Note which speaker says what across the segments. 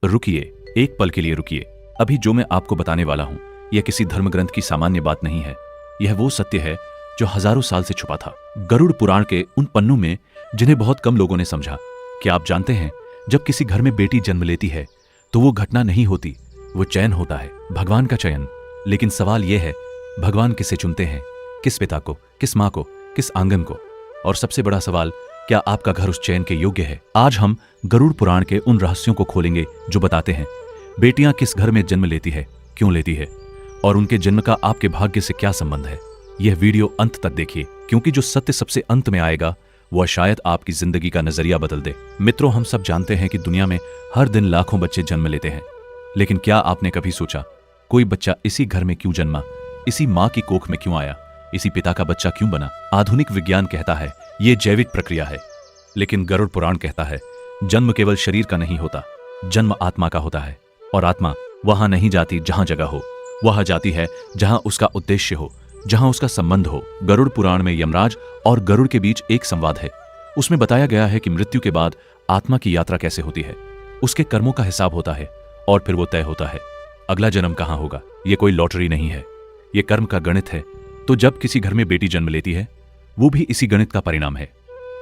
Speaker 1: रुकिए, एक पल के लिए रुकिए। अभी जो मैं आपको बताने वाला हूं, यह किसी धर्म ग्रंथ की सामान्य बात नहीं है। यह वो सत्य है जो हजारों साल से छुपा था, गरुड़ पुराण के उन पन्नों में जिन्हें बहुत कम लोगों ने समझा। क्या आप जानते हैं, जब किसी घर में बेटी जन्म लेती है तो वो घटना नहीं होती, वो चयन होता है, भगवान का चयन। लेकिन सवाल यह है, भगवान किसे चुनते हैं? किस पिता को, किस माँ को, किस आंगन को? और सबसे बड़ा सवाल, क्या आपका घर उस चयन के योग्य है? आज हम गरुड़ पुराण के उन रहस्यों को खोलेंगे जो बताते हैं बेटियां किस घर में जन्म लेती है, क्यों लेती है, और उनके जन्म का आपके भाग्य से क्या संबंध है। यह वीडियो अंत तक देखिए, क्योंकि जो सत्य सबसे अंत में आएगा वह शायद आपकी जिंदगी का नजरिया बदल दे। मित्रों, हम सब जानते हैं कि दुनिया में हर दिन लाखों बच्चे जन्म लेते हैं, लेकिन क्या आपने कभी सोचा कोई बच्चा इसी घर में क्यों जन्मा, इसी माँ की कोख में क्यों आया, इसी पिता का बच्चा क्यों बना? आधुनिक विज्ञान कहता है ये जैविक प्रक्रिया है, लेकिन गरुड़ पुराण कहता है जन्म केवल शरीर का नहीं होता, जन्म आत्मा का होता है। और आत्मा वहां नहीं जाती जहां जगह हो, वह जाती है जहां उसका उद्देश्य हो, जहां उसका संबंध हो। गरुड़ पुराण में यमराज और गरुड़ के बीच एक संवाद है। उसमें बताया गया है कि मृत्यु के बाद आत्मा की यात्रा कैसे होती है। उसके कर्मों का हिसाब होता है और फिर वो तय होता है अगला जन्म कहां होगा। ये कोई लॉटरी नहीं है, ये कर्म का गणित है। तो जब किसी घर में बेटी जन्म लेती है, वो भी इसी गणित का परिणाम है।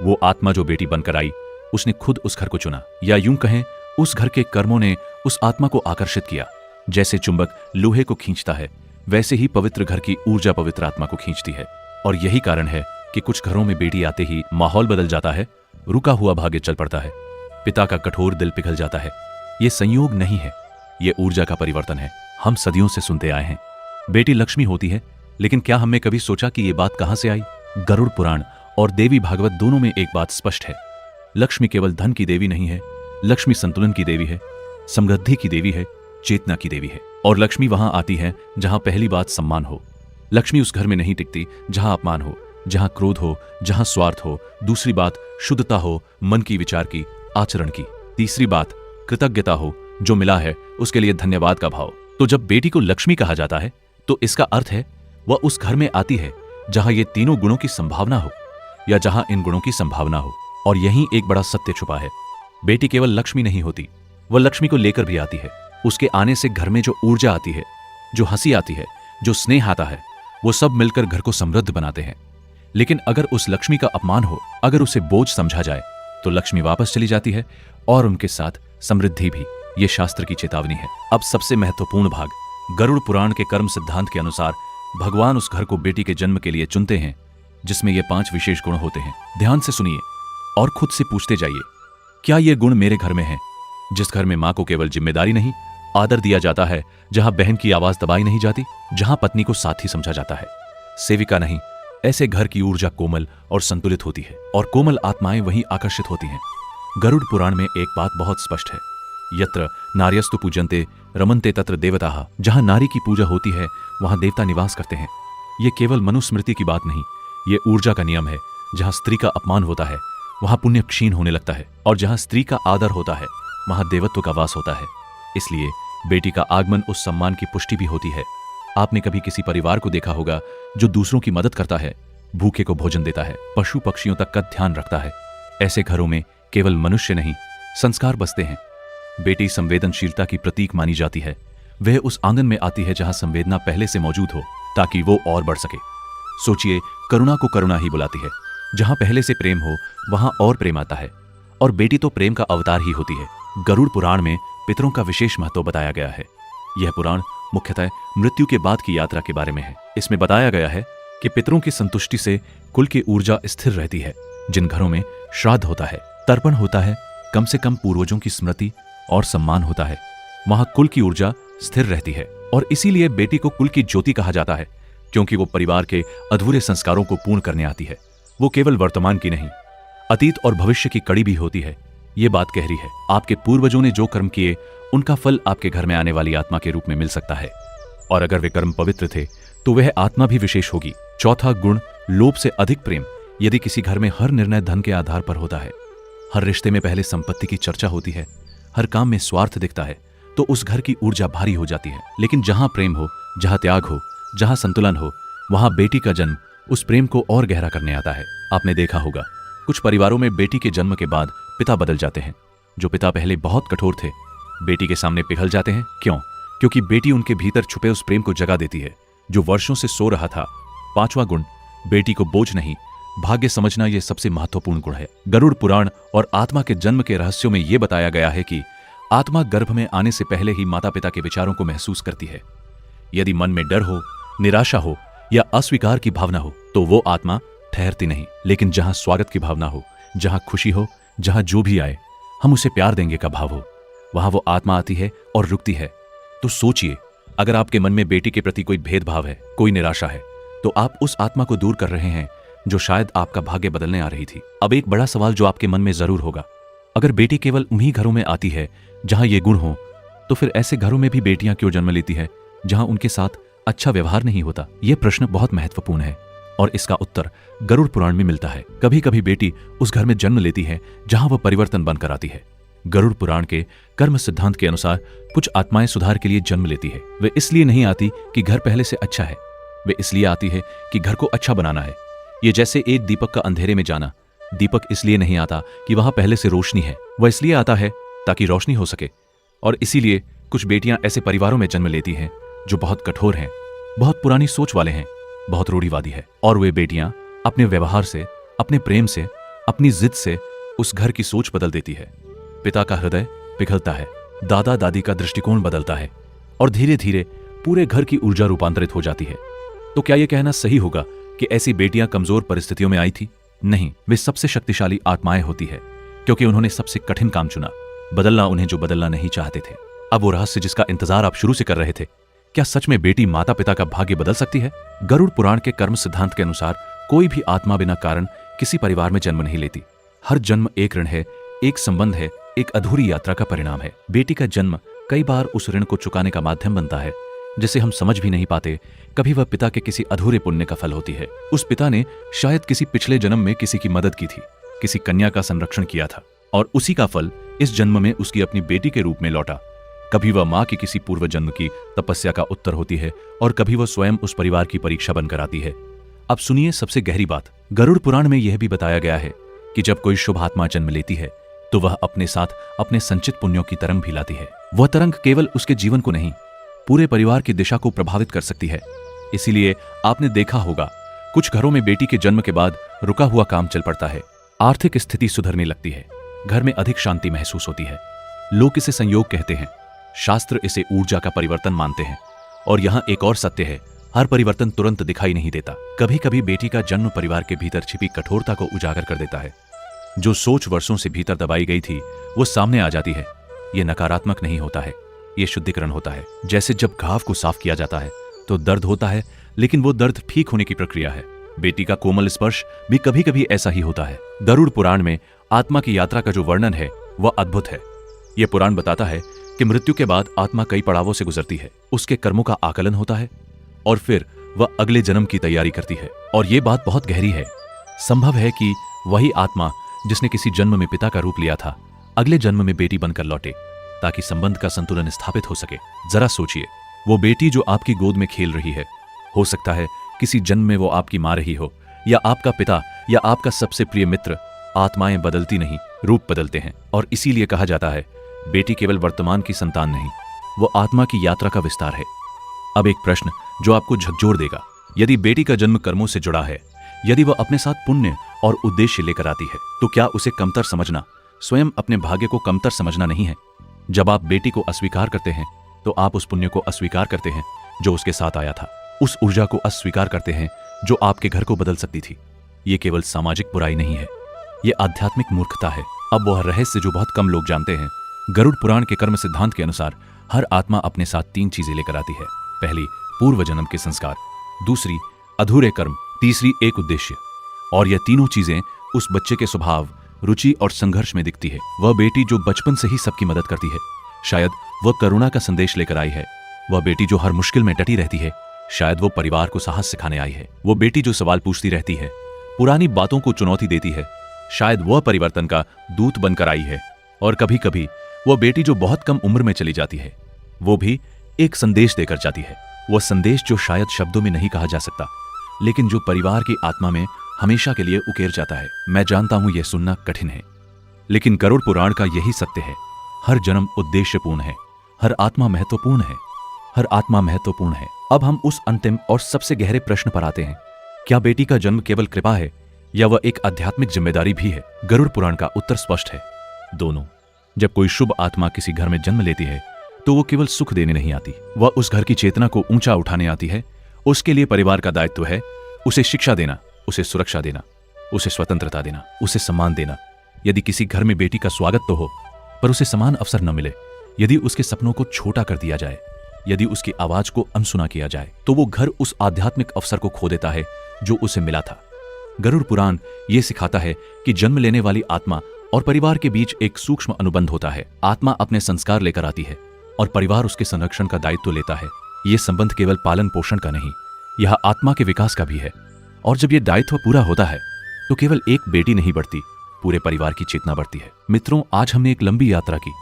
Speaker 1: वो आत्मा जो बेटी बनकर आई, उसने खुद उस घर को चुना, या यूं कहें उस घर के कर्मों ने उस आत्मा को आकर्षित किया। जैसे चुंबक लोहे को खींचता है, वैसे ही पवित्र घर की ऊर्जा पवित्र आत्मा को खींचती है। और यही कारण है कि कुछ घरों में बेटी आते ही माहौल बदल जाता है, रुका हुआ भाग्य चल पड़ता है, पिता का कठोर दिल पिघल जाता है। ये संयोग नहीं है, ये ऊर्जा का परिवर्तन है। हम सदियों से सुनते आए हैं बेटी लक्ष्मी होती है, लेकिन क्या हमने कभी सोचा कि ये बात कहां से आई? गरुड़ पुराण और देवी भागवत दोनों में एक बात स्पष्ट है, लक्ष्मी केवल धन की देवी नहीं है, लक्ष्मी संतुलन की देवी है, समृद्धि की देवी है, चेतना की देवी है। और लक्ष्मी वहां आती है जहां पहली बात सम्मान हो। लक्ष्मी उस घर में नहीं टिकती जहां अपमान हो, जहां क्रोध हो, जहां स्वार्थ हो। दूसरी बात शुद्धता हो, मन की, विचार की, आचरण की। तीसरी बात कृतज्ञता हो, जो मिला है उसके लिए धन्यवाद का भाव। तो जब बेटी को लक्ष्मी कहा जाता है तो इसका अर्थ है वह उस घर में आती है जहां ये तीनों गुणों की संभावना हो, या जहां इन गुणों की संभावना हो। और यहीं एक बड़ा सत्य छुपा है, बेटी केवल लक्ष्मी नहीं होती, वह लक्ष्मी को लेकर भी आती है। उसके आने से घर में जो ऊर्जा आती है, जो हंसी आती है, जो स्नेह आता है, वो सब मिलकर घर को समृद्ध बनाते हैं। लेकिन अगर उस लक्ष्मी का अपमान हो, अगर उसे बोझ समझा जाए, तो लक्ष्मी वापस चली जाती है और उनके साथ समृद्धि भी। ये शास्त्र की चेतावनी है। अब सबसे महत्वपूर्ण भाग, गरुड़ पुराण के कर्म सिद्धांत के अनुसार भगवान उस घर को बेटी के जन्म के लिए चुनते हैं जिसमें ये 5 विशेष गुण होते हैं। ध्यान से सुनिए और खुद से पूछते जाइए, क्या ये गुण मेरे घर में है? जिस घर में मां को केवल जिम्मेदारी नहीं, आदर दिया जाता है, जहां बहन की आवाज दबाई नहीं जाती, जहां पत्नी को साथी समझा जाता है, सेविका नहीं, ऐसे घर की ऊर्जा कोमल और संतुलित होती है, और कोमल आत्माएं वहीं आकर्षित होती हैं। गरुड़ पुराण में एक बात बहुत स्पष्ट है, यत्र नार्यस्तु पूजन्ते रमन्ते तत्र देवताः। जहां नारी की पूजा होती है वहां देवता निवास करते हैं। ये केवल मनुस्मृति की बात नहीं, ये ऊर्जा का नियम है। जहां स्त्री का अपमान होता है वहां पुण्य क्षीण होने लगता है, और जहां स्त्री का आदर होता है वहां देवत्व का वास होता है। इसलिए बेटी का आगमन उस सम्मान की पुष्टि भी होती है। आपने कभी किसी परिवार को देखा होगा जो दूसरों की मदद करता है, भूखे को भोजन देता है, पशु पक्षियों तक का ध्यान रखता है। ऐसे घरों में केवल मनुष्य नहीं, संस्कार बसते हैं। बेटी संवेदनशीलता की प्रतीक मानी जाती है। वह उस आंगन में आती है जहां संवेदना पहले से मौजूद हो, ताकि वो और बढ़ सके। सोचिए, करुणा को करुणा ही बुलाती है। जहां पहले से प्रेम हो वहां और प्रेम आता है, और बेटी तो प्रेम का अवतार ही होती है। गरुड़ पुराण में पितरों का विशेष महत्व बताया गया है। यह पुराण मुख्यतः मृत्यु के बाद की यात्रा के बारे में है। इसमें बताया गया है कि पितरों की संतुष्टि से कुल की ऊर्जा स्थिर रहती है। जिन घरों में श्राद्ध होता है, तर्पण होता है, कम से कम पूर्वजों की स्मृति और सम्मान होता है, वहां कुल की ऊर्जा स्थिर रहती है। और इसीलिए बेटी को कुल की ज्योति कहा जाता है, क्योंकि वो परिवार के अधूरे संस्कारों को पूर्ण करने आती है। वो केवल वर्तमान की नहीं, अतीत और भविष्य की कड़ी भी होती है। ये बात गहरी है। आपके पूर्वजों ने जो कर्म किए, उनका फल आपके घर में आने वाली आत्मा के रूप में मिल सकता है। और अगर वे कर्म पवित्र थे तो वह आत्मा भी विशेष होगी। चौथा गुण, लोभ से अधिक प्रेम। यदि किसी घर में हर निर्णय धन के आधार पर होता है, हर रिश्ते में पहले संपत्ति की चर्चा होती है, हर काम में स्वार्थ दिखता है, तो उस घर की ऊर्जा भारी हो जाती है। लेकिन जहां प्रेम हो, जहां त्याग हो, जहां संतुलन हो, वहां बेटी का जन्म उस प्रेम को और गहरा करने आता है। आपने देखा होगा, कुछ परिवारों में बेटी के जन्म के बाद पिता बदल जाते हैं। जो पिता पहले बहुत कठोर थे, बेटी के सामने पिघल जाते हैं। क्यों? क्योंकि बेटी उनके भीतर छुपे उस प्रेम को जगा देती है जो वर्षों से सो रहा था। पांचवा गुण, बेटी को बोझ नहीं भाग्य समझना। यह सबसे महत्वपूर्ण गुण है। गरुड़ पुराण और आत्मा के जन्म के रहस्यों में यह बताया गया है कि आत्मा गर्भ में आने से पहले ही माता पिता के विचारों को महसूस करती है। यदि मन में डर हो, निराशा हो या अस्वीकार की भावना हो तो वो आत्मा ठहरती नहीं। लेकिन जहां स्वागत की भावना हो, जहां खुशी हो, जहां जो भी आए हम उसे प्यार देंगे का भाव हो, वहां वो आत्मा आती है और रुकती है। तो सोचिए, अगर आपके मन में बेटी के प्रति कोई भेदभाव है, कोई निराशा है, तो आप उस आत्मा को दूर कर रहे हैं जो शायद आपका भाग्य बदलने आ रही थी। अब एक बड़ा सवाल जो आपके मन में जरूर होगा, अगर बेटी केवल उन्हीं घरों में आती है जहां ये गुण हो, तो फिर ऐसे घरों में भी बेटियां क्यों जन्म लेती है जहां उनके साथ अच्छा व्यवहार नहीं होता? यह प्रश्न बहुत महत्वपूर्ण है और इसका उत्तर गरुड़ पुराण में मिलता है। कभी कभी बेटी उस घर में जन्म लेती है जहां वह परिवर्तन बनकर आती है। गरुड़ पुराण के कर्म सिद्धांत के अनुसार कुछ आत्माएं सुधार के लिए जन्म लेती है। वे इसलिए नहीं आती कि घर पहले से अच्छा है, वे इसलिए आती है कि घर को अच्छा बनाना है। ये जैसे एक दीपक का अंधेरे में जाना। दीपक इसलिए नहीं आता कि वहां पहले से रोशनी है, वह इसलिए आता है ताकि रोशनी हो सके। और इसीलिए कुछ बेटियां ऐसे परिवारों में जन्म लेती हैं जो बहुत कठोर हैं, बहुत पुरानी सोच वाले हैं, बहुत रूढ़िवादी है। और वे बेटियां अपने व्यवहार से, अपने प्रेम से, अपनी जिद से उस घर की सोच बदल देती है। पिता का हृदय पिघलता है, दादा दादी का दृष्टिकोण बदलता है और धीरे धीरे पूरे घर की ऊर्जा रूपांतरित हो जाती है। तो क्या यह कहना सही होगा कि ऐसी बेटियां कमजोर परिस्थितियों में आई थी? नहीं, वे सबसे शक्तिशाली आत्माएं होती है क्योंकि उन्होंने सबसे कठिन काम चुना, बदलना उन्हें जो बदलना नहीं चाहते थे। अब वो रहस्य जिसका इंतजार आप शुरू से कर रहे थे, क्या सच में बेटी माता पिता का भाग्य बदल सकती है? गरुड़ पुराण के कर्म सिद्धांत के अनुसार कोई भी आत्मा बिना कारण किसी परिवार में जन्म नहीं लेती। हर जन्म एक ऋण है, एक संबंध है, एक अधूरी यात्रा का परिणाम है। बेटी का जन्म कई बार उस ऋण को चुकाने का माध्यम बनता है जिसे हम समझ भी नहीं पाते। कभी वह पिता के किसी अधूरे पुण्य का फल होती है। उस पिता ने शायद किसी पिछले जन्म में किसी की मदद की थी, किसी कन्या का संरक्षण किया था और उसी का फल इस जन्म में उसकी अपनी बेटी के रूप में लौटा। कभी वह मां की किसी पूर्व जन्म की तपस्या का उत्तर होती है और कभी वह स्वयं उस परिवार की परीक्षा बनकर आती है। अब सुनिए सबसे गहरी बात। गरुड़ पुराण में यह भी बताया गया है कि जब कोई शुभ आत्मा जन्म लेती है तो वह अपने साथ अपने संचित पुण्यों की तरंग भी लाती है। वह तरंग केवल उसके जीवन को नहीं, पूरे परिवार की दिशा को प्रभावित कर सकती है। इसीलिए आपने देखा होगा कुछ घरों में बेटी के जन्म के बाद रुका हुआ काम चल पड़ता है, आर्थिक स्थिति सुधरने लगती है, घर में अधिक शांति महसूस होती है। लोग इसे संयोग कहते हैं, शास्त्र इसे ऊर्जा का परिवर्तन मानते हैं। और यहाँ एक और सत्य है, हर परिवर्तन तुरंत दिखाई नहीं देता। कभी कभी बेटी का जन्म परिवार के भीतर छिपी कठोरता को उजागर कर देता है। जो सोच वर्षों से भीतर दबाई गई थी वो सामने आ जाती है। ये नकारात्मक नहीं होता है, ये शुद्धिकरण होता है। जैसे जब घाव को साफ किया जाता है तो दर्द होता है, लेकिन वो दर्द ठीक होने की प्रक्रिया है। बेटी का कोमल स्पर्श भी कभी कभी ऐसा ही होता है। गरुड़ पुराण में आत्मा की यात्रा का जो वर्णन है वह अद्भुत है। यह पुराण बताता है कि मृत्यु के बाद आत्मा कई पड़ावों से गुजरती है, उसके कर्मों का आकलन होता है और फिर वह अगले जन्म की तैयारी करती है। और यह बात बहुत गहरी है। संभव है कि वही आत्मा जिसने किसी जन्म में पिता का रूप लिया था अगले जन्म में बेटी बनकर लौटे ताकि संबंध का संतुलन स्थापित हो सके। जरा सोचिए, वो बेटी जो आपकी गोद में खेल रही है, हो सकता है किसी जन्म में वो आपकी मां रही हो या आपका पिता या आपका सबसे प्रिय मित्र। आत्माएं बदलती नहीं, रूप बदलते हैं। और इसीलिए कहा जाता है बेटी केवल वर्तमान की संतान नहीं, वो आत्मा की यात्रा का विस्तार है। अब एक प्रश्न जो आपको झकझोर देगा, यदि बेटी का जन्म कर्मों से जुड़ा है, यदि वह अपने साथ पुण्य और उद्देश्य लेकर आती है, तो क्या उसे कमतर समझना स्वयं अपने भाग्य को कमतर समझना नहीं है? जब आप बेटी को अस्वीकार करते हैं तो आप उस पुण्य को अस्वीकार करते हैं जो उसके साथ आया था, उस ऊर्जा को अस्वीकार करते हैं जो आपके घर को बदल सकती थी। ये केवल सामाजिक बुराई नहीं है, ये आध्यात्मिक मूर्खता है। अब वह रहस्य जो बहुत कम लोग जानते हैं। गरुड़ पुराण के कर्म सिद्धांत के अनुसार हर आत्मा अपने साथ 3 चीजें लेकर आती है। पहली, पूर्व जन्म के संस्कार, दूसरी अधूरे कर्म, तीसरी एक उद्देश्य। और यह तीनों चीजें उस बच्चे के स्वभाव, रुचि और संघर्ष में दिखती है। वह बेटी जो बचपन से ही सबकी मदद करती है, शायद वह करुणा का संदेश लेकर आई है। वह बेटी जो हर मुश्किल में डटी रहती है, शायद वो परिवार को साहस सिखाने आई है। वो बेटी जो सवाल पूछती रहती है, पुरानी बातों को चुनौती देती है, शायद वह परिवर्तन का दूत बनकर आई है। और कभी कभी वह बेटी जो बहुत कम उम्र में चली जाती है, वो भी एक संदेश देकर जाती है। वह संदेश जो शायद शब्दों में नहीं कहा जा सकता, लेकिन जो परिवार की आत्मा में हमेशा के लिए उकेर जाता है। मैं जानता हूं यह सुनना कठिन है, लेकिन गरुड़ पुराण का यही सत्य है। हर जन्म उद्देश्यपूर्ण है, हर आत्मा महत्वपूर्ण है, हर आत्मा महत्वपूर्ण है। अब हम उस अंतिम और सबसे गहरे प्रश्न पर आते हैं, क्या बेटी का जन्म केवल कृपा है या वह एक आध्यात्मिक जिम्मेदारी भी है? गरुड़ पुराण का उत्तर स्पष्ट है, दोनों। जब कोई शुभ आत्मा किसी घर में जन्म लेती है तो वो केवल सुख देने नहीं आती, वह उस घर की चेतना को ऊंचा उठाने आती है। उसके लिए परिवार का दायित्व है उसे शिक्षा देना, उसे सुरक्षा देना, उसे स्वतंत्रता देना, उसे सम्मान देना। यदि किसी घर में बेटी का स्वागत तो हो पर उसे समान अवसर न मिले, यदि उसके सपनों को छोटा कर दिया जाए, यदि उसकी आवाज को अनसुना किया जाए, तो वो घर उस आध्यात्मिक अवसर को खो देता है जो उसे मिला था। गरुड़ पुराण ये सिखाता है कि जन्म लेने वाली आत्मा और परिवार के बीच एक सूक्ष्म अनुबंध होता है। आत्मा अपने संस्कार लेकर आती है और परिवार उसके संरक्षण का दायित्व लेता है। ये संबंध केवल पालन पोषण का नहीं, यह आत्मा के विकास का भी है। और जब यह दायित्व पूरा होता है तो केवल एक बेटी नहीं बढ़ती, पूरे परिवार की चेतना बढ़ती है। मित्रों, आज हमने एक लंबी यात्रा की।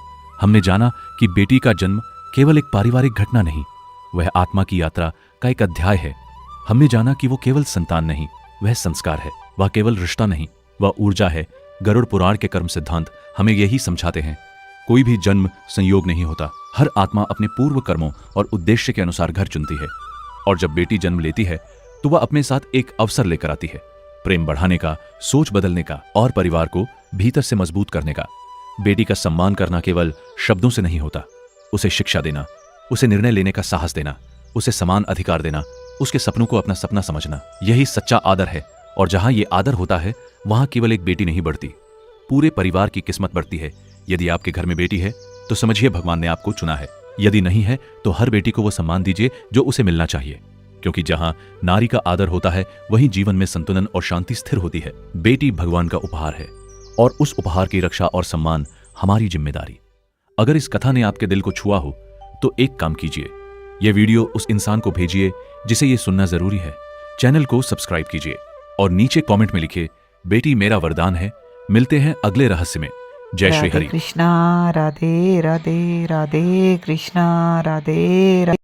Speaker 1: हमने जाना कि बेटी का जन्म केवल एक पारिवारिक घटना नहीं, वह आत्मा की यात्रा का एक अध्याय है। हमने जाना कि वो केवल संतान नहीं, वह संस्कार है। वह केवल रिश्ता नहीं, वह ऊर्जा है। गरुड़ पुराण के कर्म सिद्धांत हमें यही समझाते हैं, कोई भी जन्म संयोग नहीं होता। हर आत्मा अपने पूर्व कर्मों और उद्देश्य के अनुसार घर चुनती है। और जब बेटी जन्म लेती है तो वह अपने साथ एक अवसर लेकर आती है, प्रेम बढ़ाने का, सोच बदलने का और परिवार को भीतर से मजबूत करने का। बेटी का सम्मान करना केवल शब्दों से नहीं होता, उसे शिक्षा देना, उसे निर्णय लेने का साहस देना, उसे समान अधिकार देना, उसके सपनों को अपना सपना समझना, यही सच्चा आदर है। और जहां ये आदर होता है वहां केवल एक बेटी नहीं बढ़ती, पूरे परिवार की किस्मत बढ़ती है। यदि आपके घर में बेटी है तो समझिए भगवान ने आपको चुना है। यदि नहीं है तो हर बेटी को वो सम्मान दीजिए जो उसे मिलना चाहिए, क्योंकि जहां नारी का आदर होता है वहीं जीवन में संतुलन और शांति स्थिर होती है। बेटी भगवान का उपहार है और उस उपहार की रक्षा और सम्मान हमारी जिम्मेदारी। अगर इस कथा ने आपके दिल को छुआ हो तो एक काम कीजिए, यह वीडियो उस इंसान को भेजिए जिसे ये सुनना जरूरी है। चैनल को सब्सक्राइब कीजिए और नीचे कमेंट में लिखिए, बेटी मेरा वरदान है। मिलते हैं अगले रहस्य में। जय श्री हरि।
Speaker 2: कृष्णा राधे राधे, राधे कृष्णा राधे राधे।